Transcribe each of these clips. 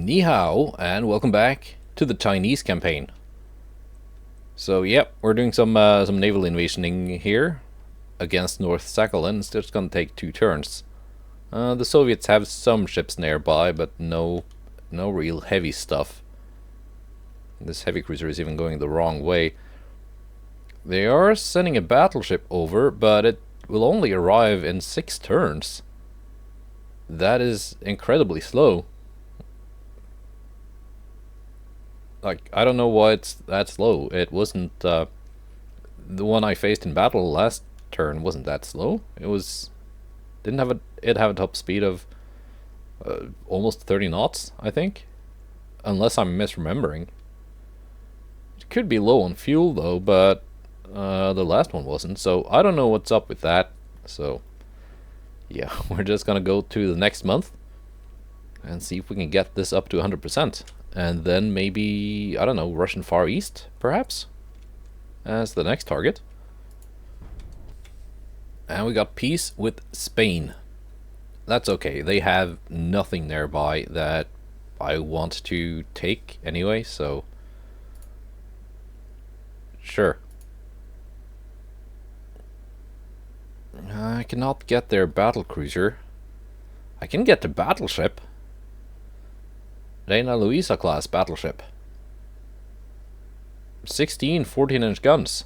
Ni hao, and welcome back to the Chinese campaign. So, yep, we're doing some naval invasioning here against North Sakhalin. It's just gonna take 2 turns. The Soviets have some ships nearby, but no real heavy stuff. This heavy cruiser is even going the wrong way. They are sending a battleship over, but it will only arrive in 6 turns. That is incredibly slow. Like, I don't know why it's that slow. It wasn't, the one I faced in battle last turn wasn't that slow. It was, it have a top speed of almost 30 knots, I think. Unless I'm misremembering. It could be low on fuel though, but the last one wasn't. So I don't know what's up with that. So yeah, we're just gonna go to the next month and see if we can get this up to 100%. And then maybe, I don't know, Russian Far East, perhaps? As the next target. And we got peace with Spain. That's okay, they have nothing nearby that I want to take anyway, so... Sure. I cannot get their battlecruiser. I can get the battleship. Reina Luisa class battleship. 16 14-inch guns.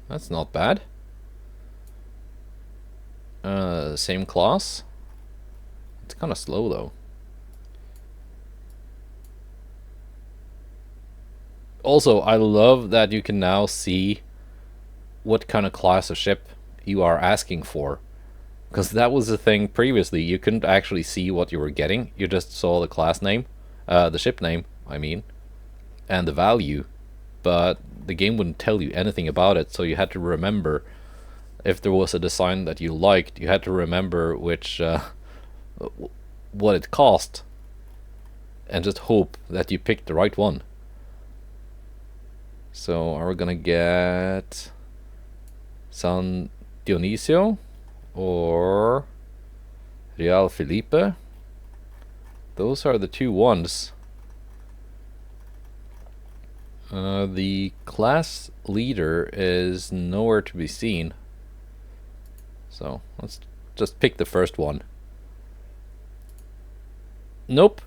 That's not bad. Same class. It's kind of slow though. Also, I love that you can now see what kind of class of ship you are asking for. Because that was the thing previously, you couldn't actually see what you were getting. You just saw the class name, the ship name, I mean, and the value. But the game wouldn't tell you anything about it, so you had to remember, if there was a design that you liked, you had to remember which, what it cost, and just hope that you picked the right one. So, are we gonna get San Dionisio? Or Real Felipe? Those are the 2 ones. The class leader is nowhere to be seen. So let's just pick the first one. Nope.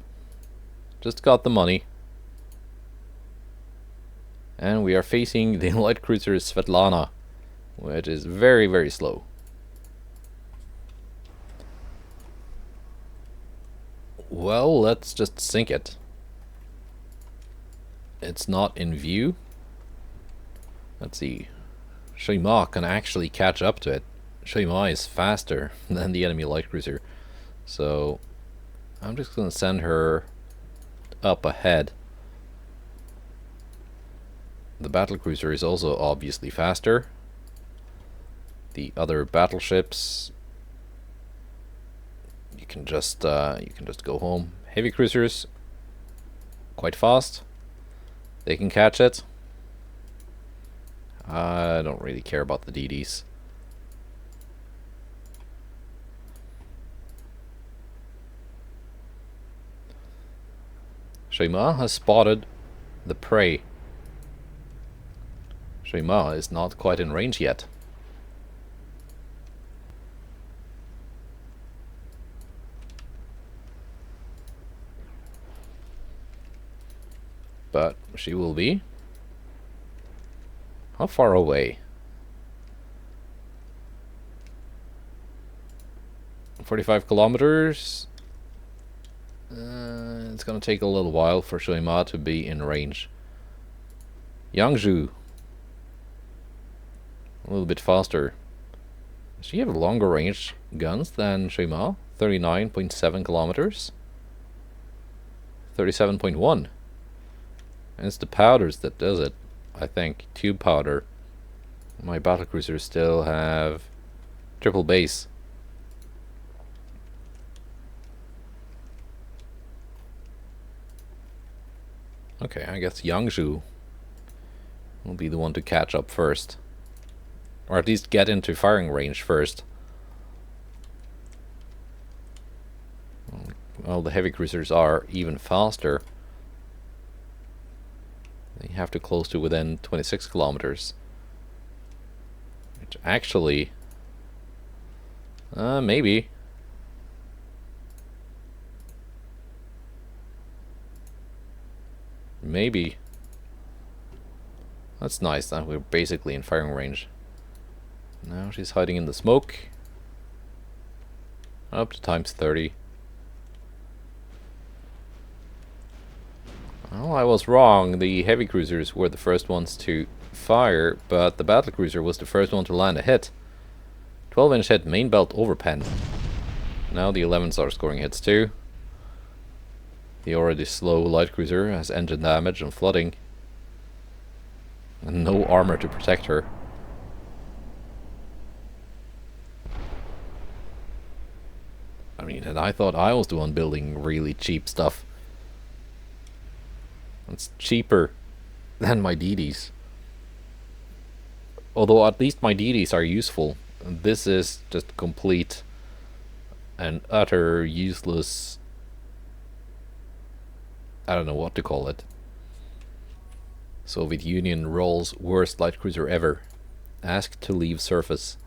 Just got the money. And we are facing the light cruiser Svetlana, which is very, very slow. Well, let's just sink it. It's not in view. Let's see. Shui Ma can actually catch up to it. Shui Ma is faster than the enemy light cruiser. So I'm just gonna send her up ahead. The battlecruiser is also obviously faster. The other battleships, you can just go home. Heavy cruisers, quite fast. They can catch it. I don't really care about the DDs. Shui Ma has spotted the prey. Shui Ma is not quite in range yet. But she will be. How far away? 45 kilometers. It's gonna take a little while for Shui Ma to be in range. Yangzhou. A little bit faster. Does she have longer range guns than Shui Ma? 39.7 kilometers. 37.1. And it's the powders that does it, I think. Tube powder. My battlecruisers still have triple base. Okay, I guess Yangzhou will be the one to catch up first. Or at least get into firing range first. Well, the heavy cruisers are even faster. They have to close to within 26 kilometers. Which actually... maybe. Maybe. That's nice, now we're basically in firing range. Now she's hiding in the smoke. Up to times 30. Well, I was wrong. The heavy cruisers were the first ones to fire, but the battlecruiser was the first one to land a hit. 12-inch hit, main belt overpen. Now the 11s are scoring hits too. The already slow light cruiser has engine damage and flooding. And no armor to protect her. I mean, and I thought I was the one building really cheap stuff. It's cheaper than my DDs. Although at least my DDs are useful. This is just complete and utter useless... I don't know what to call it. Soviet Union rolls worst light cruiser ever. Asked to leave surface.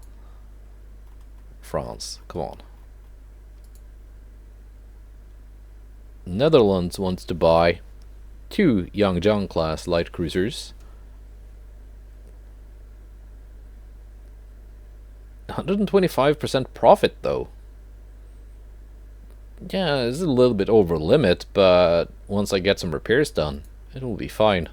France, come on. Netherlands wants to buy 2 Yangjiang class light cruisers. 125% profit though. Yeah, it's a little bit over limit, but once I get some repairs done, it'll be fine.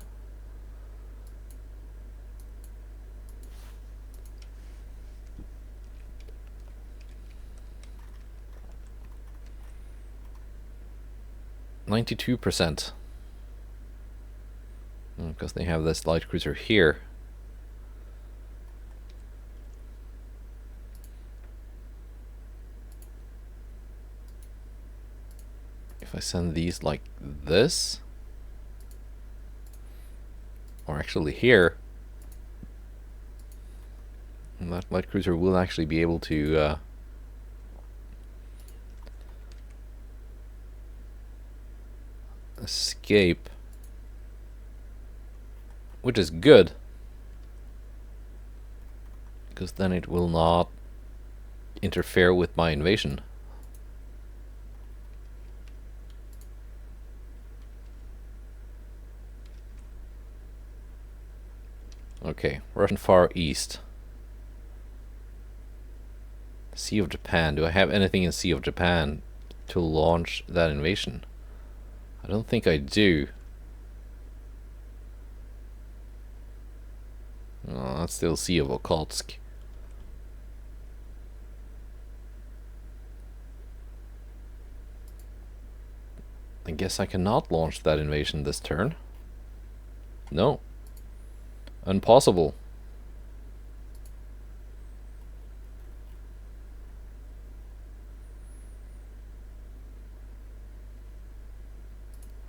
%92%. Because they have this light cruiser here. If I send these like this, or actually here, that light cruiser will actually be able to escape, which is good, because then it will not interfere with my invasion. Okay, Russian Far East. Sea of Japan. Do I have anything in Sea of Japan to launch that invasion? I don't think I do. Oh, that's still Sea of Okhotsk. I guess I cannot launch that invasion this turn. No. Impossible.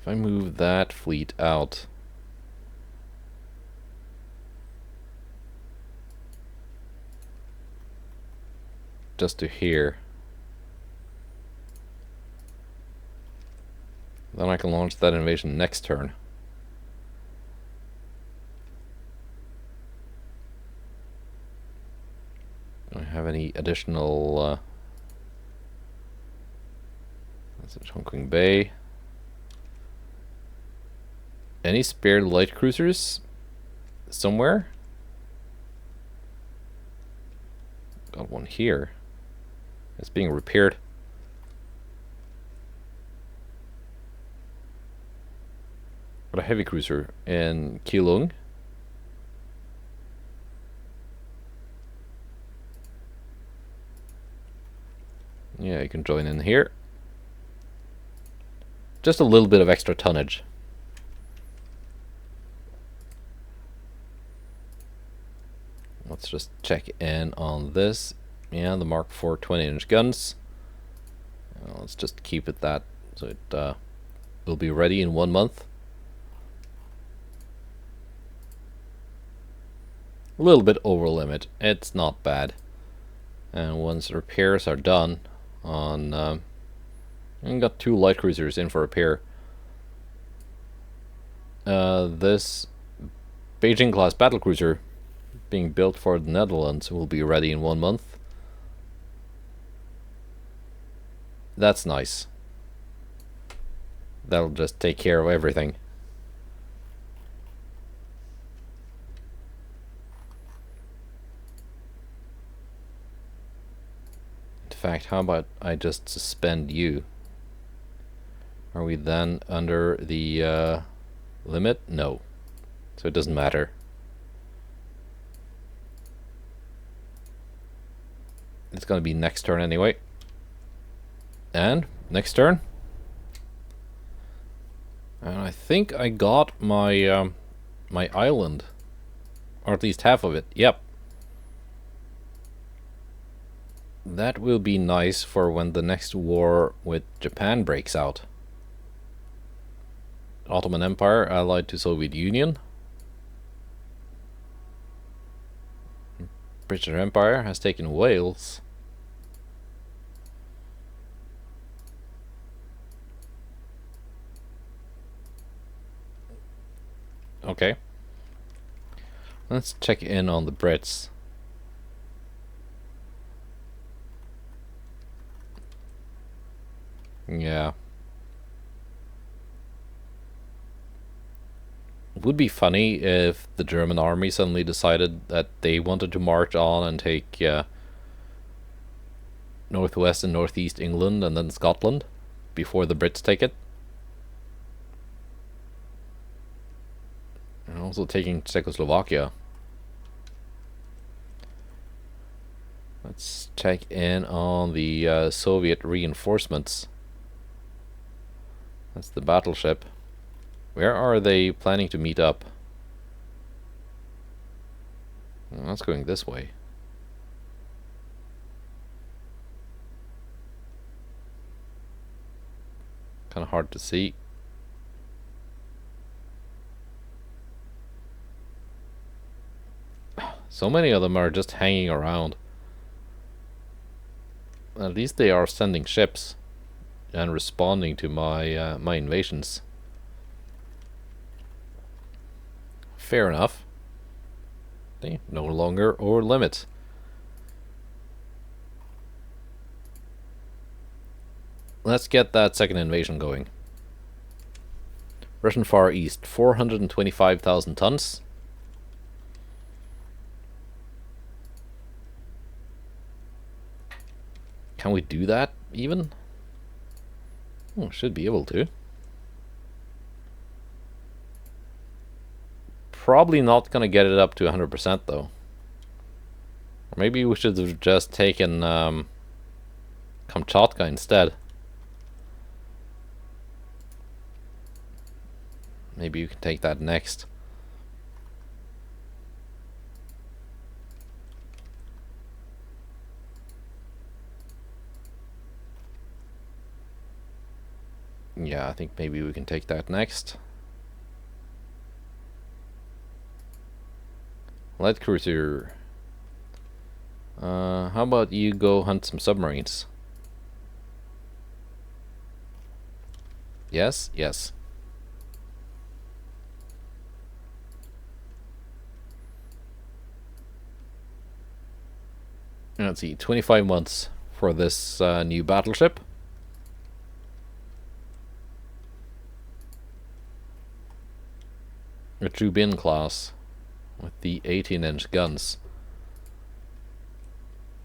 If I move that fleet out, just to here, then I can launch that invasion next turn. Do I have any additional that's at Hong Bay? Any spare light cruisers somewhere? Got one here. It's being repaired. Got a heavy cruiser in Keelung. Yeah, you can join in here. Just a little bit of extra tonnage. Let's just check in on this. Yeah, the Mark IV 20-inch guns. Let's just keep it that, so it will be ready in 1 month. A little bit over limit. It's not bad. And once repairs are done on And got 2 light cruisers in for repair. This Beijing class battlecruiser being built for the Netherlands will be ready in 1 month. That's nice. That'll just take care of everything. In fact, how about I just suspend you? Are we then under the limit? No. So it doesn't matter. It's gonna be next turn anyway. And next turn. And I think I got my my island, or at least half of it. Yep. That will be nice for when the next war with Japan breaks out. Ottoman Empire allied to Soviet Union. British Empire has taken Wales. Okay. Let's check in on the Brits. Yeah. It would be funny if the German army suddenly decided that they wanted to march on and take northwest and northeast England and then Scotland before the Brits take it. And also taking Czechoslovakia. Let's check in on the Soviet reinforcements. That's the battleship. Where are they planning to meet up? Well, that's going this way. Kind of hard to see. So many of them are just hanging around. At least they are sending ships and responding to my my invasions. Fair enough. They no longer over limit. Let's get that second invasion going. Russian Far East, 425,000 tons. Can we do that even? Oh, should be able to. Probably not gonna get it up to 100% though. Or maybe we should have just taken Kamchatka instead. Maybe you can take that next. Yeah, I think maybe we can take that next. Light cruiser. How about you go hunt some submarines? Yes, yes. Let's see, 25 months for this new battleship. A Trubin class with the 18-inch guns.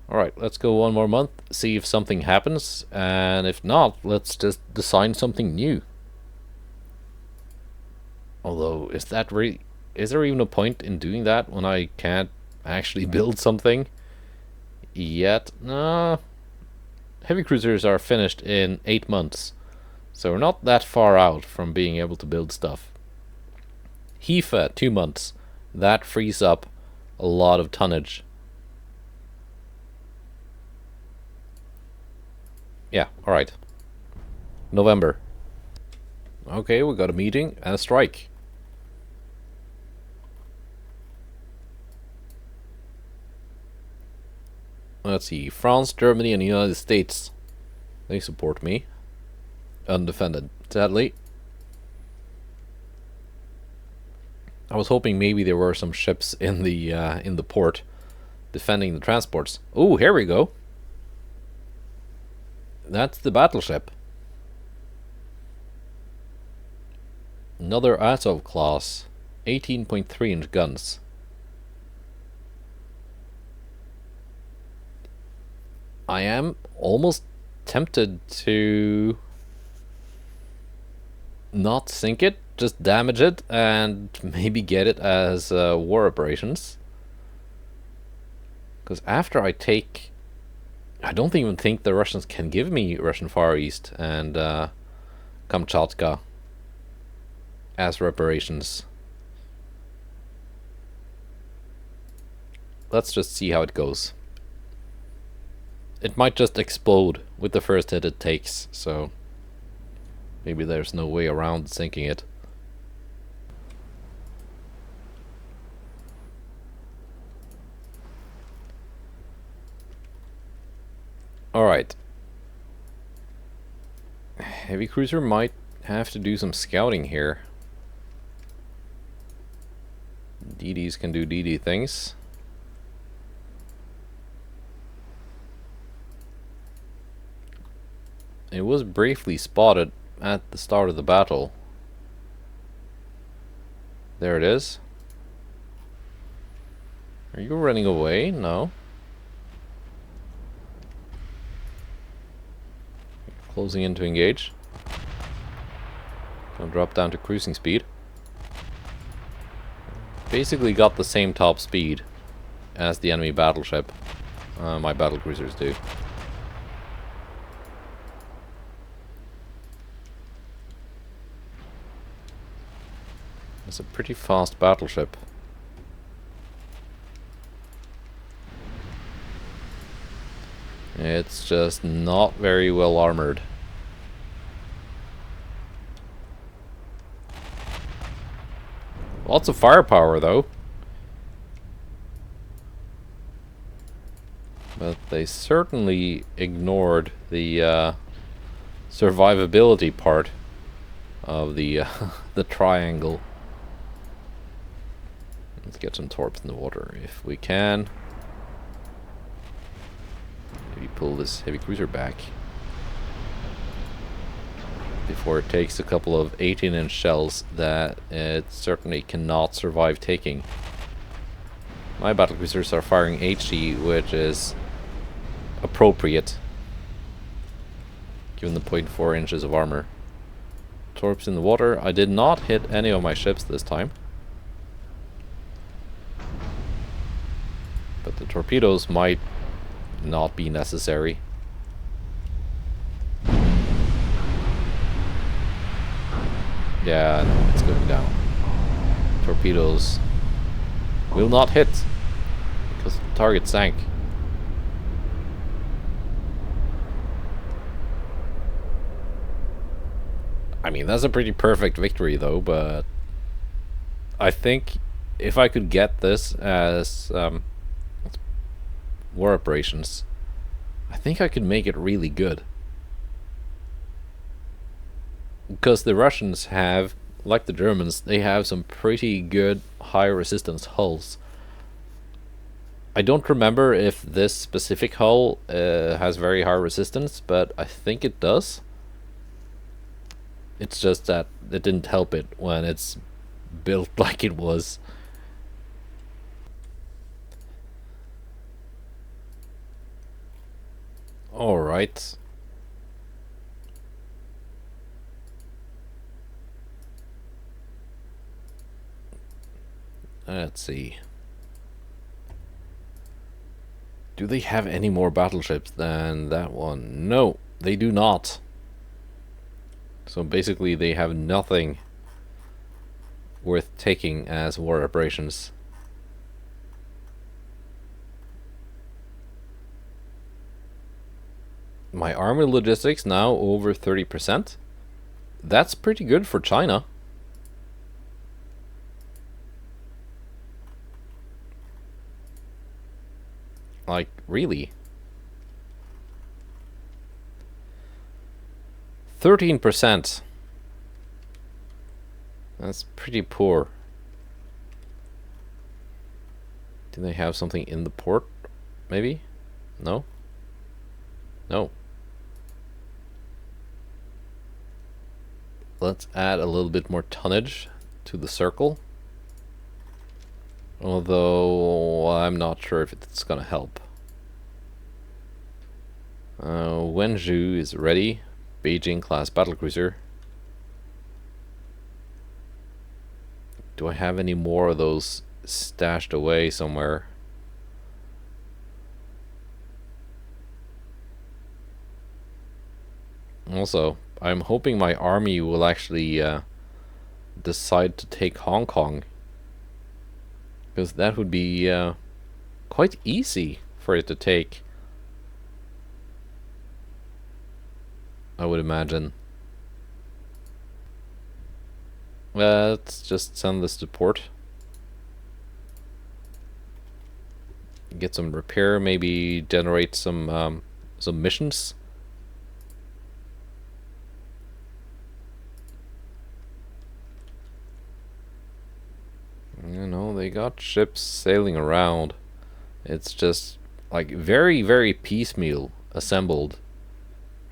Alright, let's go 1 more month, see if something happens, and if not, let's just design something new. Although, is there even a point in doing that when I can't actually build something yet? No. Heavy cruisers are finished in 8 months, so we're not that far out from being able to build stuff. Hifa, 2 months. That frees up a lot of tonnage. Yeah, alright. November. Okay, we got a meeting and a strike. Let's see, France, Germany, and the United States. They support me. undefended, sadly. I was hoping maybe there were some ships in the port defending the transports. Oh, here we go. That's the battleship. Another Azov class, 18.3-inch guns. I am almost tempted to not sink it, just damage it, and maybe get it as war reparations. Because after I take... I don't even think the Russians can give me Russian Far East and Kamchatka as reparations. Let's just see how it goes. It might just explode with the first hit it takes, so maybe there's no way around sinking it. Alright. Heavy cruiser might have to do some scouting here. DDs can do DD things. It was briefly spotted at the start of the battle. There it is. Are you running away? No. Closing in to engage. Gonna drop down to cruising speed. Basically got the same top speed as the enemy battleship. My battlecruisers do. It's a pretty fast battleship. It's just not very well armored. Lots of firepower though. But they certainly ignored the survivability part of the the triangle. Let's get some torps in the water if we can. Maybe pull this heavy cruiser back before it takes a couple of 18-inch shells that it certainly cannot survive taking. My battlecruisers are firing HE, which is appropriate given the 0.4 inches of armor. Torps in the water. I did not hit any of my ships this time. But the torpedoes might not be necessary. Yeah, no, it's going down. Torpedoes will not hit because the target sank. I mean, that's a pretty perfect victory though, but I think if I could get this as war operations, I think I could make it really good. Because the Russians have, like the Germans, they have some pretty good high resistance hulls. I don't remember if this specific hull has very high resistance, but I think it does. It's just that it didn't help it when it's built like it was. Alright. Let's see. Do they have any more battleships than that one? No, they do not. So basically they have nothing worth taking as war operations. My army logistics now over 30%. That's pretty good for China. Like, really? 13%. That's pretty poor. Do they have something in the port? Maybe? No? No. Let's add a little bit more tonnage to the circle. Although I'm not sure if it's gonna help. Wenzhou is ready. Beijing class battlecruiser. Do I have any more of those stashed away somewhere? Also, I'm hoping my army will actually decide to take Hong Kong, because that would be quite easy for it to take, I would imagine. Let's just send this to port. Get some repair, maybe generate some missions. You know, they got ships sailing around. It's just like very, very piecemeal assembled.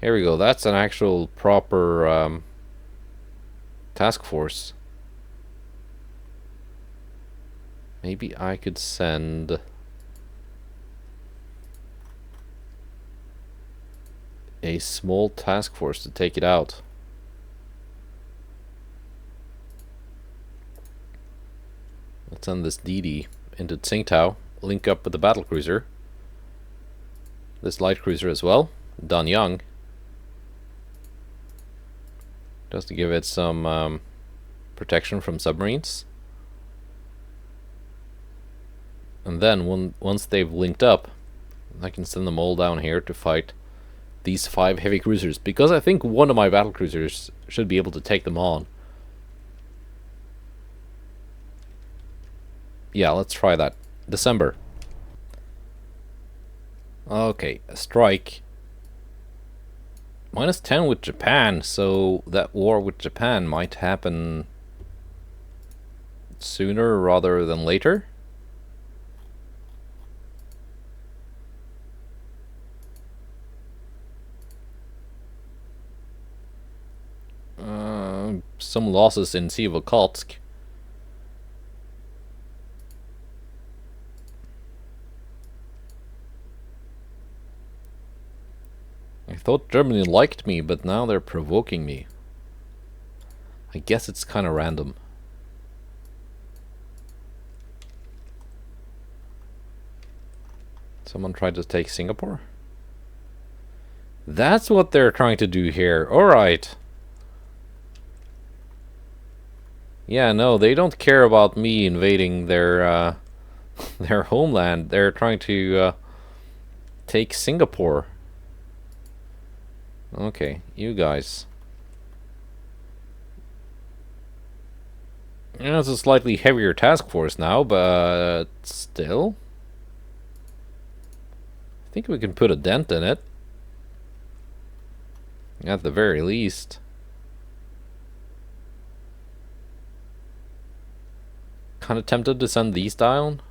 Here we go. That's an actual proper task force. Maybe I could send a small task force to take it out. Let's send this DD into Tsingtao, link up with the battlecruiser. This light cruiser as well, Danyang. Just to give it some protection from submarines. And then once they've linked up, I can send them all down here to fight these 5 heavy cruisers, because I think one of my battlecruisers should be able to take them on. Yeah, let's try that. December. Okay, a strike. -10 with Japan, so that war with Japan might happen sooner rather than later. Some losses in Sea of Okhotsk. I thought Germany liked me, but now they're provoking me. I guess it's kind of random. Someone tried to take Singapore? That's what they're trying to do here. Alright. Yeah, no, they don't care about me invading their their homeland. They're trying to take Singapore. Okay, you guys. Yeah, it's a slightly heavier task force now, but still. I think we can put a dent in it. At the very least. Kind of tempted to send these down.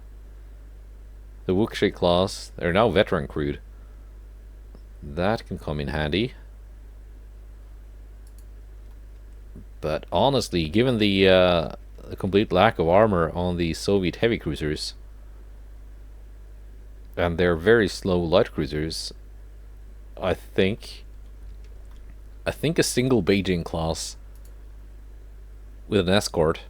The Wuxi class, they're now veteran crewed. That can come in handy. But honestly, given the complete lack of armor on the Soviet heavy cruisers and their very slow light cruisers, I think a single Beijing class with an escort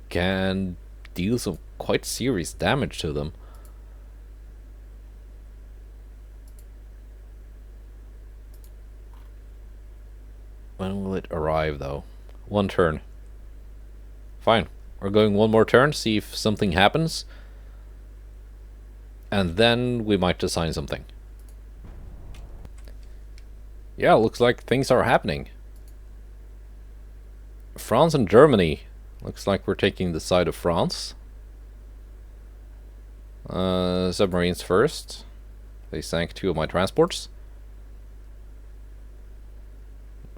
can deal some quite serious damage to them. When will it arrive, though? 1 turn. Fine. We're going 1 more turn, see if something happens. And then we might design something. Yeah, looks like things are happening. France and Germany. Looks like we're taking the side of France. Submarines first. They sank 2 of my transports.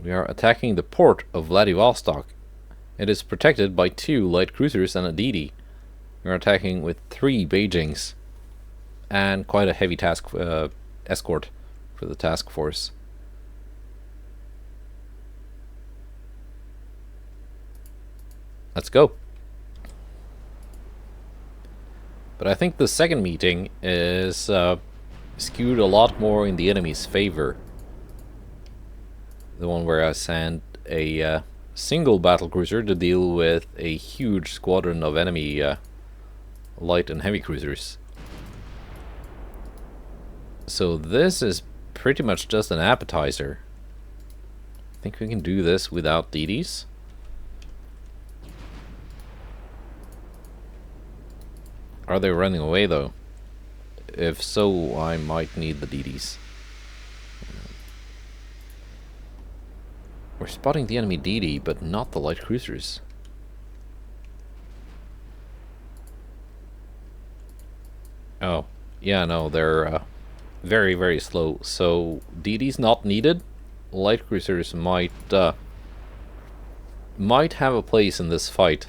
We are attacking the port of Vladivostok. It is protected by 2 light cruisers and a DD. We are attacking with 3 Beijings and quite a heavy task escort for the task force. Let's go. But I think the second meeting is skewed a lot more in the enemy's favor. The one where I sent a single battlecruiser to deal with a huge squadron of enemy light and heavy cruisers. So this is pretty much just an appetizer. I think we can do this without DDs. Are they running away though? If so, I might need the DDs. We're spotting the enemy DD, but not the light cruisers. Oh, yeah, no, they're very, very slow. So DD's not needed. Light cruisers might have a place in this fight.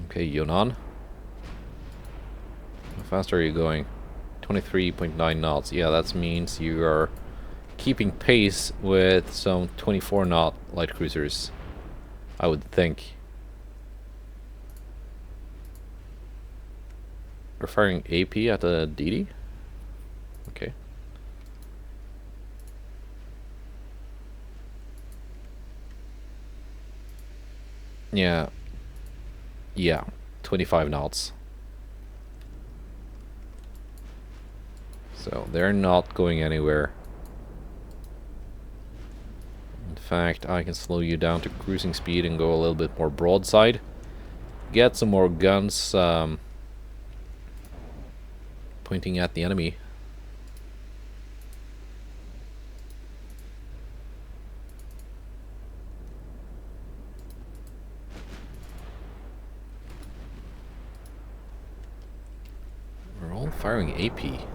Okay, Yunnan. How fast are you going? 23.9 knots. Yeah, that means you are keeping pace with some 24 knot light cruisers, I would think. We're firing AP at the DD? Okay. Yeah. Yeah, 25 knots. So they're not going anywhere. In fact, I can slow you down to cruising speed and go a little bit more broadside. Get some more guns pointing at the enemy. We're all firing AP.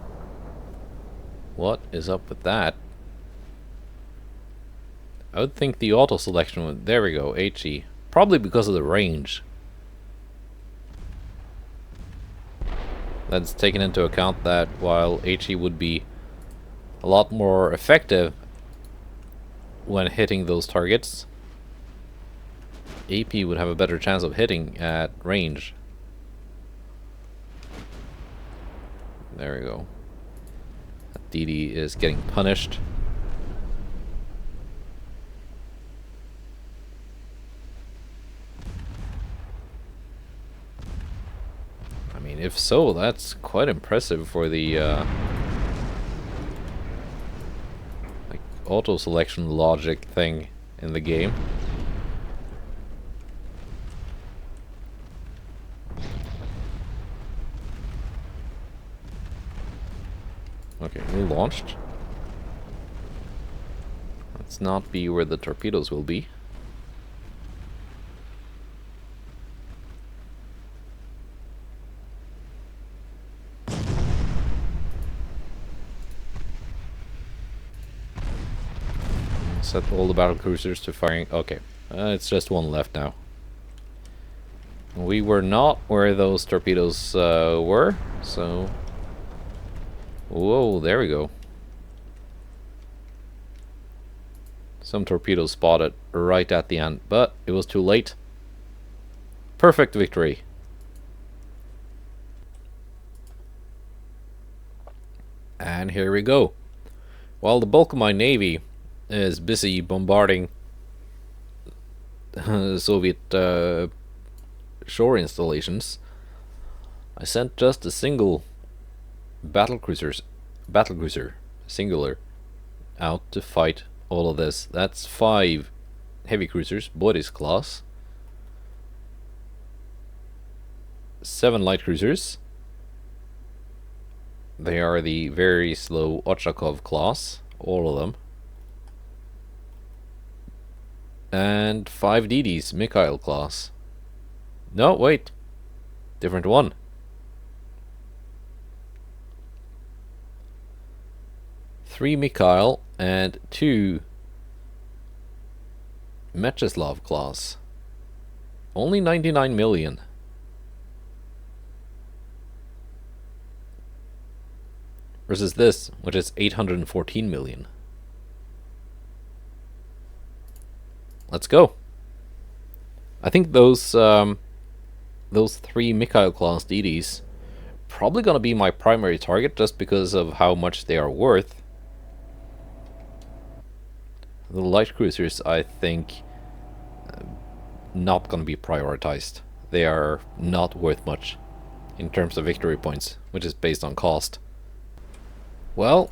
What is up with that? I would think the auto selection would... There we go, HE. Probably because of the range. That's taken into account that while HE would be a lot more effective when hitting those targets, AP would have a better chance of hitting at range. There we go. DD is getting punished. I mean, if so, that's quite impressive for the like auto selection logic thing in the game. Okay, we launched. Let's not be where the torpedoes will be. Set all the battlecruisers to firing. Okay, it's just one left now. We were not where those torpedoes were, so... Whoa, there we go. Some torpedoes spotted right at the end, but it was too late. Perfect victory. And here we go. While the bulk of my navy is busy bombarding Soviet shore installations, I sent just a single battlecruiser singular out to fight all of this. That's 5 heavy cruisers, Boris class, 7 light cruisers. They are the very slow Ochakov class, all of them, and 5 DDs, Mikhail class. No, wait, different one. 3 Mikhail and 2 Mechislav class. Only 99 million. Versus this, which is 814 million. Let's go. I think those 3 Mikhail class DDs probably gonna be my primary target just because of how much they are worth. The light cruisers, I think, not gonna be prioritized. They are not worth much in terms of victory points, which is based on cost. Well,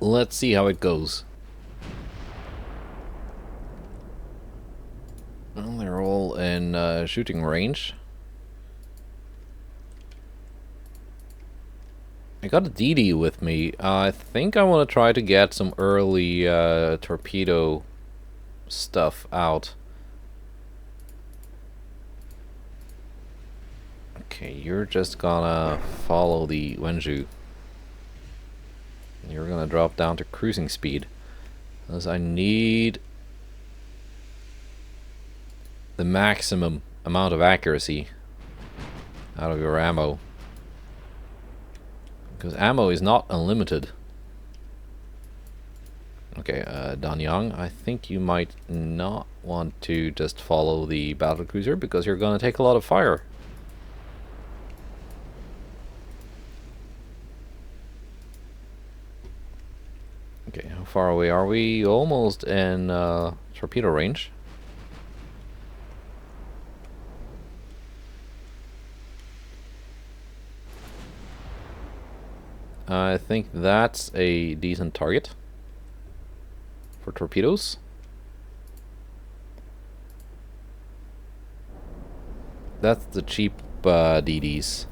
let's see how it goes. Well, they're all in shooting range. I got a DD with me. I think I want to try to get some early torpedo stuff out. Okay, you're just gonna follow the Wenju. You're gonna drop down to cruising speed, because I need the maximum amount of accuracy out of your ammo. Because ammo is not unlimited. Okay, Danyang, I think you might not want to just follow the battlecruiser because you're gonna take a lot of fire. Okay, how far away are we? Almost in torpedo range. I think that's a decent target for torpedoes. That's the cheap DDs.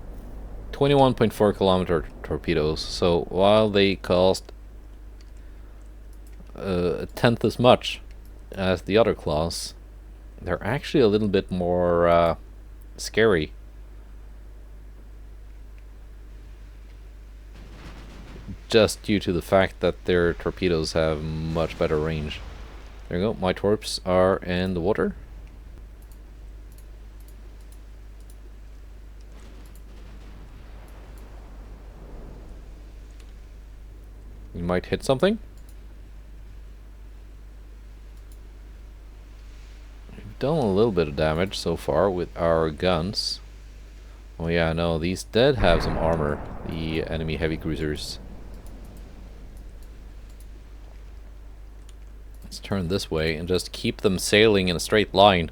21.4 kilometer torpedoes. So while they cost a tenth as much as the other class, they're actually a little bit more scary. Just due to the fact that their torpedoes have much better range. There you go, my torps are in the water. You might hit something. We've done a little bit of damage so far with our guns. Oh yeah, no, these did have some armor, the enemy heavy cruisers. Let's turn this way and just keep them sailing in a straight line.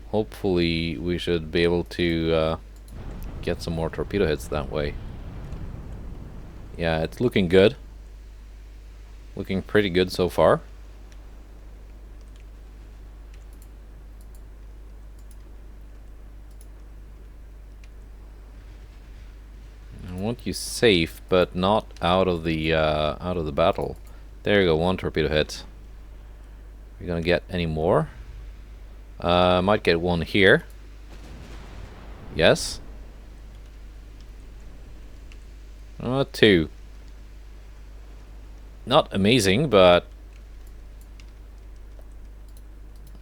Hopefully we should be able to get some more torpedo hits that way. Yeah, it's looking good. Looking pretty good so far. I want you safe, but not out of the battle. There you go, one torpedo hit. Are we gonna get any more? Might get one here. Yes. Two. Not amazing, but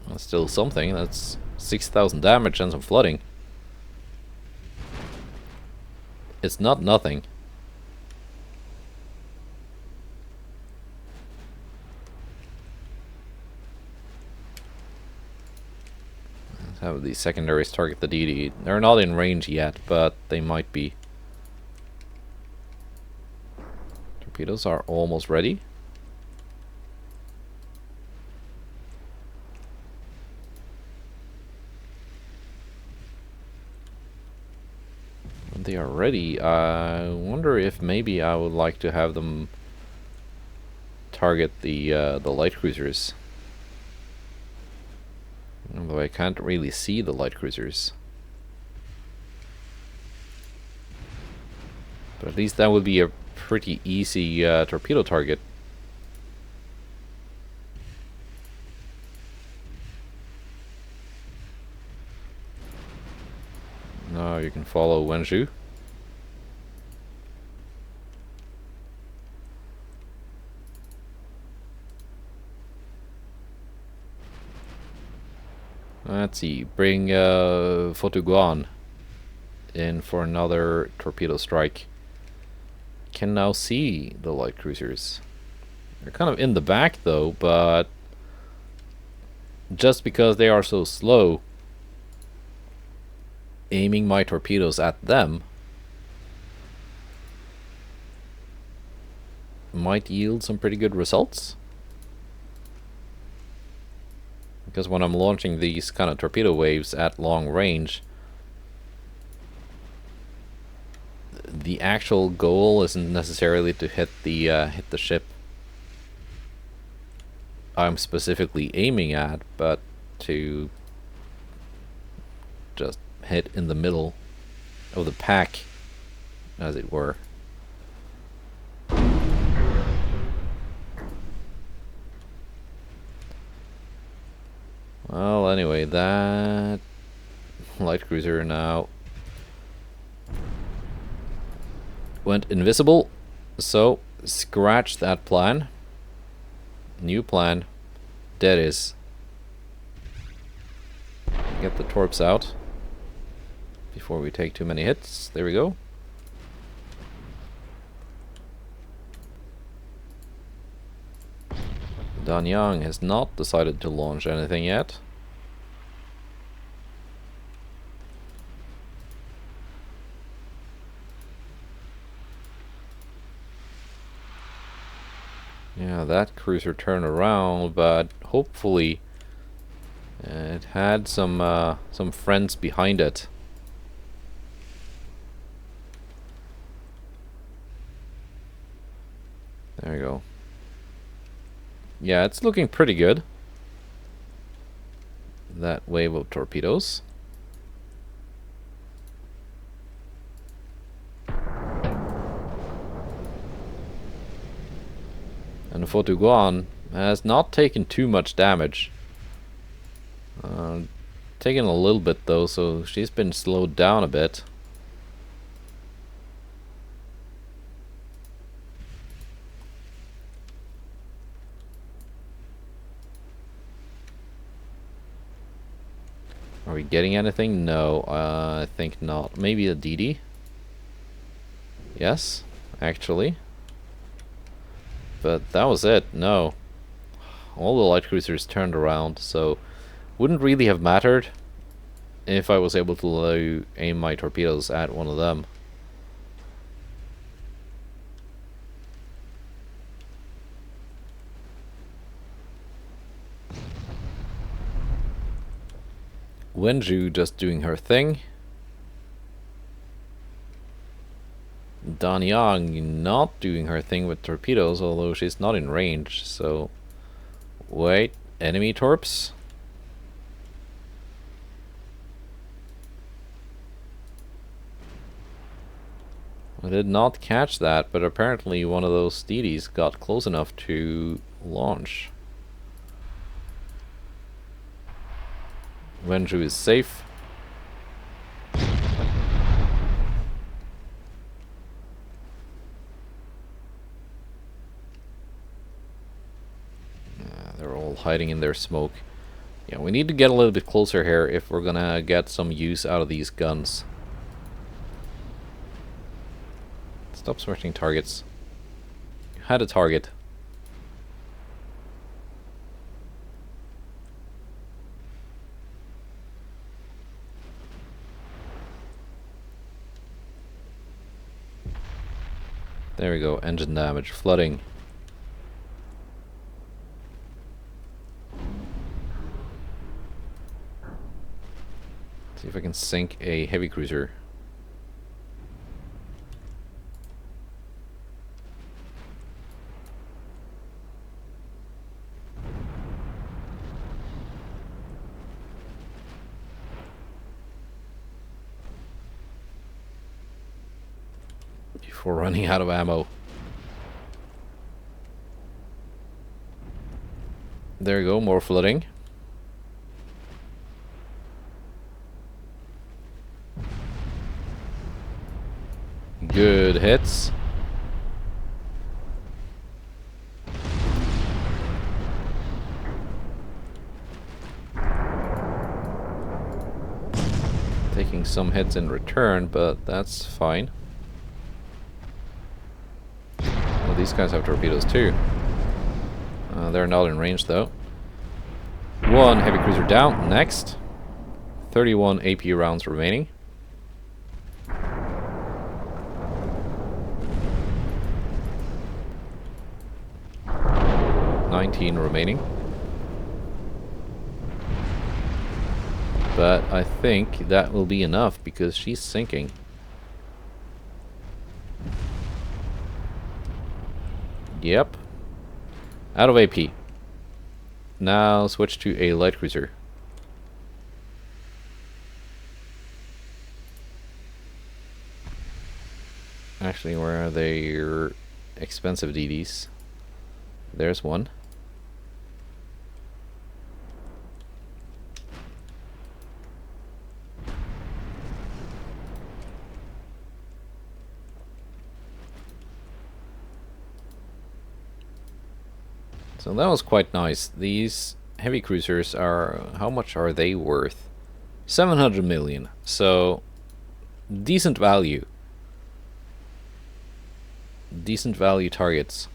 that's still something. That's 6,000 damage and some flooding. It's not nothing. Let's have the secondaries target the DD. They're not in range yet, but they might be. Torpedoes are almost ready. When they are ready, I wonder if maybe I would like to have them target the light cruisers. Although I can't really see the light cruisers. But at least that would be a pretty easy torpedo target. Now you can follow Wenzhou. Let's see. Bring Fotuguan in for another torpedo strike. Can now see the light cruisers. They're kind of in the back though, but just because they are so slow, aiming my torpedoes at them might yield some pretty good results. Because when I'm launching these kind of torpedo waves at long range, the actual goal isn't necessarily to hit the ship I'm specifically aiming at, but to just hit in the middle of the pack, as it were. Well, anyway, that light cruiser now went invisible, so scratch that plan. New plan. Dead is. Get the torps out before we take too many hits. There we go. Danyang has not decided to launch anything yet. Yeah, that cruiser turned around, but hopefully it had some friends behind it. There we go. Yeah, it's looking pretty good. That wave of torpedoes. And Fotuguan has not taken too much damage. Taken a little bit though, so she's been slowed down a bit. Are we getting anything? No, I think not. Maybe a DD? Yes, actually. But that was it. No. All the light cruisers turned around, so wouldn't really have mattered if I was able to aim my torpedoes at one of them. Wenju just doing her thing. Danyang not doing her thing with torpedoes, although she's not in range, so... Wait, enemy torps? I did not catch that, but apparently one of those steedies got close enough to launch. Wenju is safe. They're all hiding in their smoke. Yeah, we need to get a little bit closer here if we're gonna get some use out of these guns. Stop switching targets. You had a target. There we go, engine damage, flooding. See if I can sink a heavy cruiser. Before running out of ammo. There you go, more flooding. Good hits. taking some hits in return, but that's fine. Well, these guys have torpedoes too. They're not in range though. One heavy cruiser down. Next. 31 AP rounds remaining. Remaining. But I think that will be enough because she's sinking. Yep. Out of AP. Now switch to a light cruiser. Actually, where are they? Your expensive DDs. There's one. So that was quite nice. These heavy cruisers are... how much are they worth? 700 million. So, decent value. Decent value targets.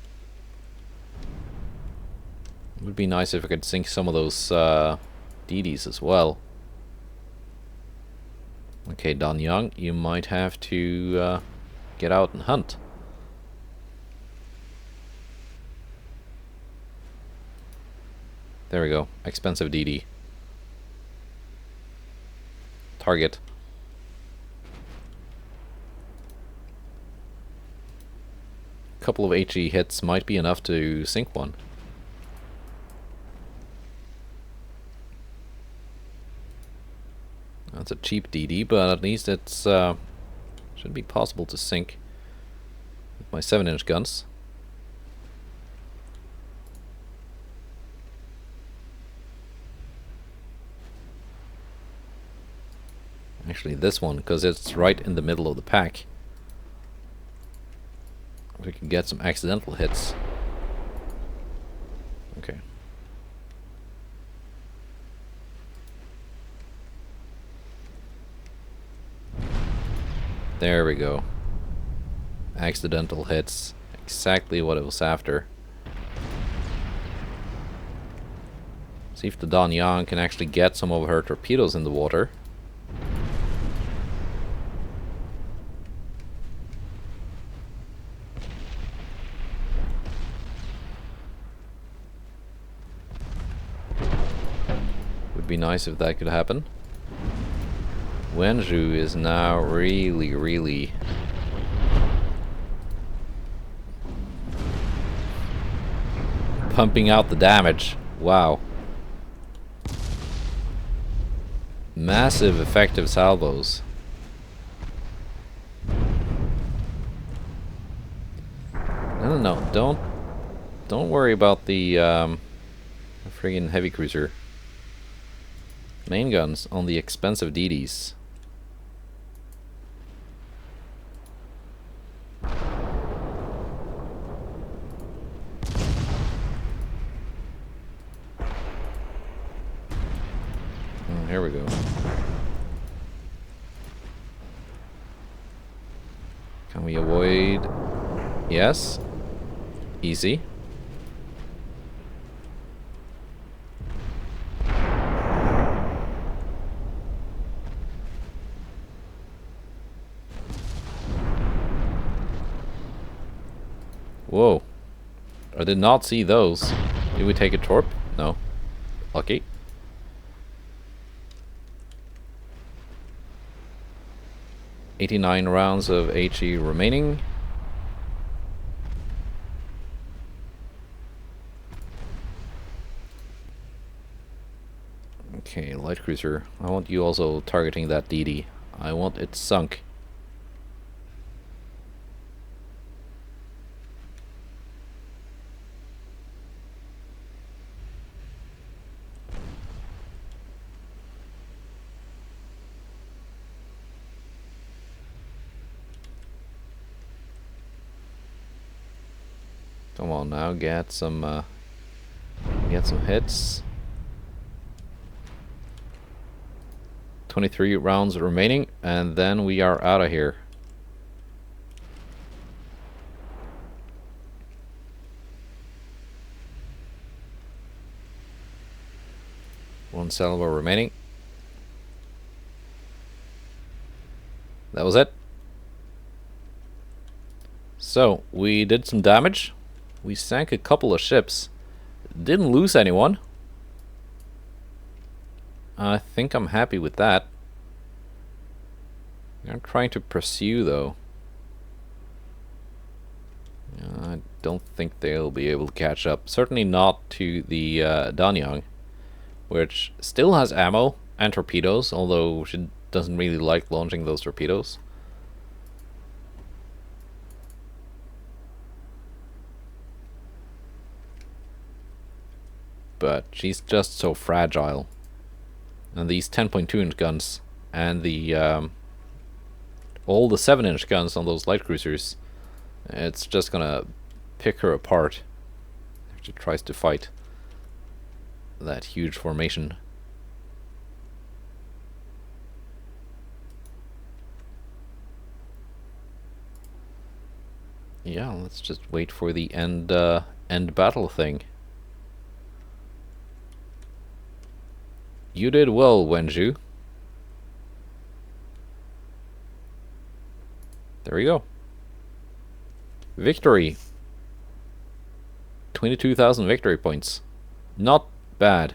It would be nice if I could sink some of those DDs as well. Okay, Danyang, you might have to get out and hunt. There we go. Expensive DD. Target. A couple of HE hits might be enough to sink one. That's a cheap DD, but at least it's should be possible to sink with my 7-inch guns. Actually, this one, because it's right in the middle of the pack. We can get some accidental hits. Okay. There we go. Accidental hits. Exactly what it was after. See if the Danyang can actually get some of her torpedoes in the water. Would be nice if that could happen. Wenzhou is now really pumping out the damage. Wow. Massive effective salvos. No. Don't worry about the friggin' heavy cruiser. Main guns on the expensive DDs. Here we go. Can we avoid? Yes. Easy. Whoa. I did not see those. Did we take a torp? No. Lucky. $89 rounds of HE remaining. Okay, light cruiser. I want you also targeting that DD. I want it sunk. Come on now, get some hits. 23 rounds remaining, and then we are out of here. One salvo remaining. That was it. So, we did some damage. We sank a couple of ships. Didn't lose anyone. I think I'm happy with that. They're trying to pursue, though. I don't think they'll be able to catch up. Certainly not to the Danyang, which still has ammo and torpedoes, although she doesn't really like launching those torpedoes. But she's just so fragile. And these 10.2-inch guns and the all the 7-inch guns on those light cruisers, it's just gonna pick her apart if she tries to fight that huge formation. Yeah, let's just wait for the end battle thing. You did well, Wenju. There we go. Victory. 22,000 victory points. Not bad.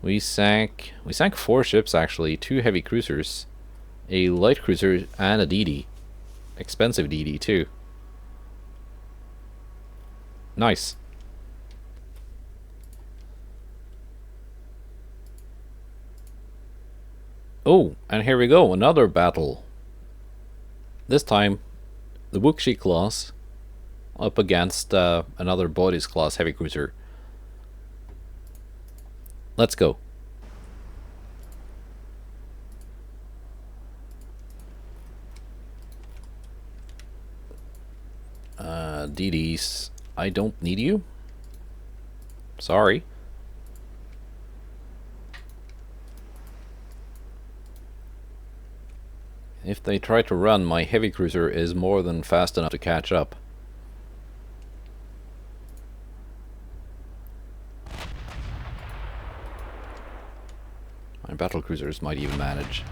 We sank 4 ships actually, 2 heavy cruisers, a light cruiser, and a DD. Expensive DD too. Nice. Oh, and here we go, another battle. This time, the Wuxi class up against another Bodies class heavy cruiser. Let's go. DDs, I don't need you. Sorry. If they try to run, my heavy cruiser is more than fast enough to catch up. My battlecruisers might even manage.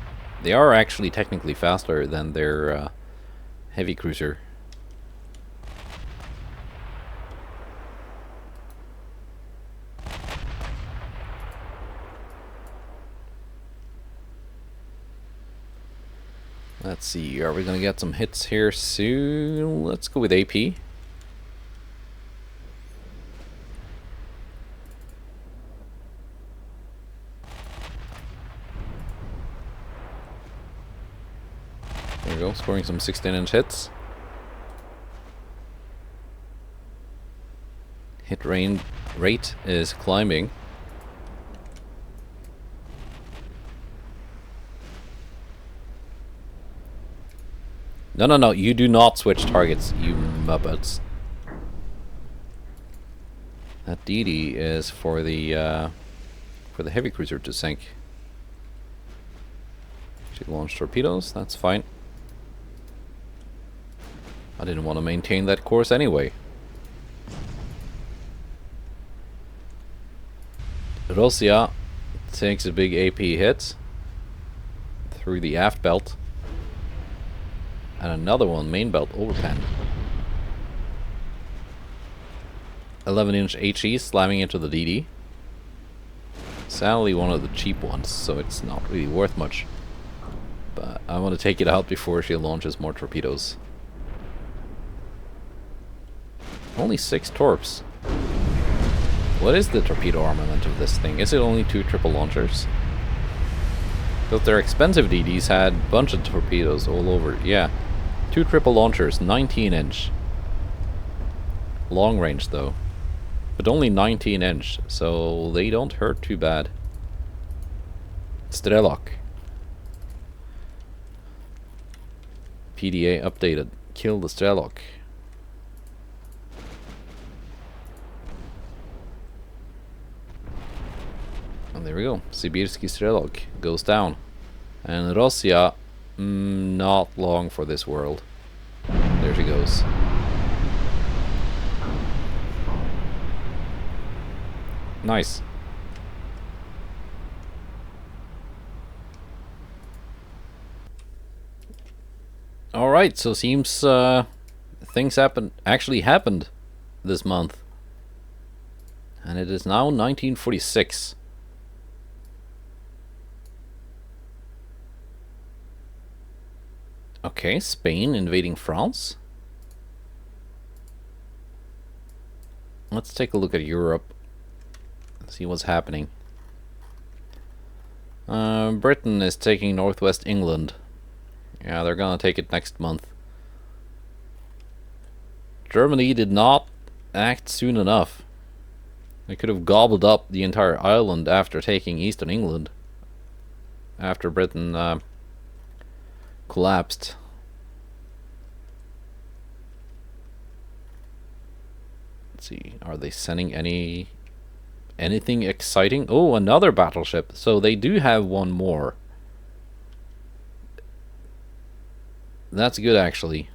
They are actually technically faster than their heavy cruiser. Let's see, are we gonna get some hits here soon? Let's go with AP. There we go, scoring some 16-inch hits. Hit rate is climbing. No, you do not switch targets, you muppets. That DD is for the heavy cruiser to sink. She launched torpedoes, that's fine. I didn't want to maintain that course anyway. Russia takes a big AP hit through the aft belt. And another one, main belt overpan. 11-inch HE slamming into the DD. Sadly one of the cheap ones, so it's not really worth much. But I want to take it out before she launches more torpedoes. Only 6 torps. What is the torpedo armament of this thing? Is it only 2 triple launchers? Because their expensive DDs had a bunch of torpedoes all over. Yeah. 2 triple launchers, 19-inch. Long range though. But only 19-inch, so they don't hurt too bad. Strelok. PDA updated. Kill the Strelok. And there we go. Sibirski Strelok goes down. And Russia, not long for this world. There she goes. Nice. Alright, so seems things actually happened this month. And it is now 1946. Okay, Spain invading France. Let's take a look at Europe. See what's happening. Britain is taking northwest England. Yeah, they're gonna take it next month. Germany did not act soon enough. They could have gobbled up the entire island after taking eastern England. After Britain collapsed. Let's see, are they sending anything exciting? Oh, another battleship. So they do have one more. That's good, actually.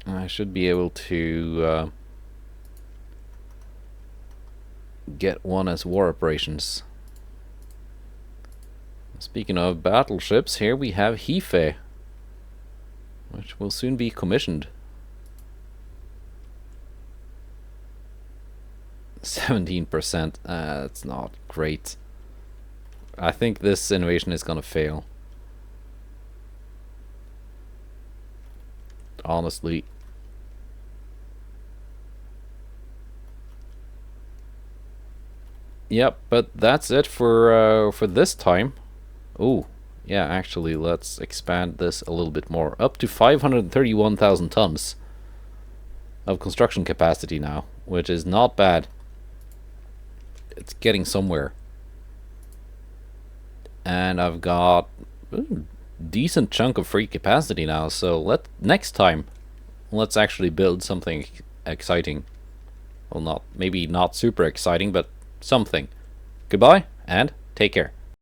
I should be able to get one as war reparations. Speaking of battleships, here we have Hife, which will soon be commissioned. 17%. That's not great. I think this innovation is gonna fail. Honestly. Yep, but that's it for this time. Oh, yeah, actually, let's expand this a little bit more. Up to 531,000 tons of construction capacity now, which is not bad. It's getting somewhere. And I've got a decent chunk of free capacity now, so next time, let's actually build something exciting. Well, maybe not super exciting, but something. Goodbye, and take care.